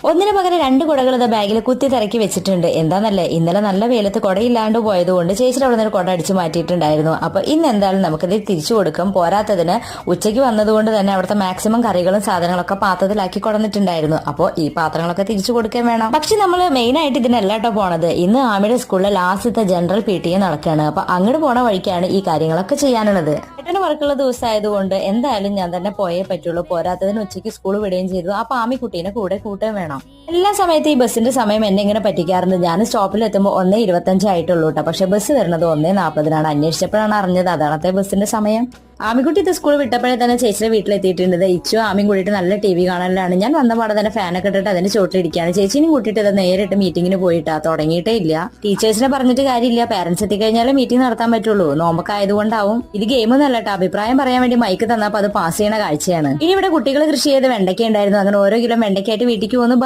ഒന്നിനു പകരം രണ്ട് കുടകൾ ഇത് ബാഗിൽ കുത്തി തിരക്കി വെച്ചിട്ടുണ്ട്. എന്താന്നല്ലേ, ഇന്നലെ നല്ല വെയിലത്ത് കുടയില്ലാണ്ട് പോയതുകൊണ്ട് ചേച്ചി അവിടെ നിന്ന് കുട അടിച്ചു മാറ്റിയിട്ടുണ്ടായിരുന്നു. അപ്പൊ ഇന്ന് എന്തായാലും നമുക്കിത് തിരിച്ചു കൊടുക്കും. പോരാത്തതിന് ഉച്ചയ്ക്ക് വന്നതുകൊണ്ട് തന്നെ അവിടുത്തെ മാക്സിമം കറികളും സാധനങ്ങളൊക്കെ പാത്രത്തിലാക്കി കൊടുത്തിട്ടുണ്ടായിരുന്നു. അപ്പോൾ ഈ പാത്രങ്ങളൊക്കെ തിരിച്ചു കൊടുക്കാൻ വേണം. പക്ഷെ നമ്മൾ മെയിൻ ആയിട്ട് ഇതിനല്ലാട്ടോ പോണത്. ഇന്ന് ആമിയുടെ സ്കൂളിലെ ലാസ്റ്റത്തെ ജനറൽ PTA നടക്കുകയാണ്. അപ്പൊ അങ്ങോട്ട് പോണ വഴിക്കാണ് ഈ കാര്യങ്ങളൊക്കെ ചെയ്യാനുള്ളത്. ഏട്ടന് വർക്കുള്ള ദിവസമായതുകൊണ്ട് എന്തായാലും ഞാൻ തന്നെ പോയേ പറ്റുള്ളൂ. പോരാത്തതിന് ഉച്ചയ്ക്ക് സ്കൂൾ വിടുകയും ചെയ്തു. അപ്പൊ ആമിക്കുട്ടീനെ കൂടെ കൂട്ടാൻ വേണം. എല്ലാ സമയത്തും ഈ ബസ്സിന്റെ സമയം എന്നെ ഇങ്ങനെ പറ്റിക്കാറുണ്ട്. ഞാൻ സ്റ്റോപ്പിൽ എത്തുമ്പോൾ 1:25 ആയിട്ടുള്ളൂ കേട്ടോ. പക്ഷെ ബസ് വരുന്നത് 1:40. അന്വേഷിച്ചപ്പോഴാണ് അറിഞ്ഞത് അതാണത്തെ ബസ്സിന്റെ സമയം. ആമിക്കുട്ടി ഇത് സ്കൂൾ വിട്ടപ്പോഴേ തന്നെ ചേച്ചിയുടെ വീട്ടിലെത്തിയിട്ടുണ്ട്. ഇച്ചു ആമിയും കൂടിയിട്ട് നല്ല TV കാണലാണ്. ഞാൻ വന്ന പാടെ തന്നെ ഫാനൊക്കെ ഇട്ടിട്ട് അതിന് ചോട്ടിലിരിക്കുകയാണ്. ചേച്ചിനും കൂട്ടിയിട്ട് ഇത് നേരിട്ട് മീറ്റിങ്ങിന് പോയിട്ടാ. തുടങ്ങിയിട്ടേ ഇല്ല. ടീച്ചേഴ്സിനെ പറഞ്ഞിട്ട് കാര്യമില്ല. പാരന്റ്സ് എത്തിക്കഴിഞ്ഞാൽ മീറ്റിംഗ് നടത്താൻ പറ്റുള്ളൂ. നോമ്പൊക്കെ ആയതുകൊണ്ടാവും. ഇത് ഗെയിം ഒന്നല്ല കേട്ടോ. അഭിപ്രായം പറയാൻ വേണ്ടി മൈക്ക് തന്നപ്പോൾ അത് പാസ് ചെയ്യണ കാഴ്ചയാണ്. ഇനി ഇവിടെ കുട്ടികൾ കൃഷി ചെയ്ത് വെണ്ടയ്ക്ക ഉണ്ടായിരുന്നു. അങ്ങനെ ഓരോ കിലോ വെണ്ടയ്ക്കായിട്ട് വീട്ടിലേക്ക് പോകുന്നു.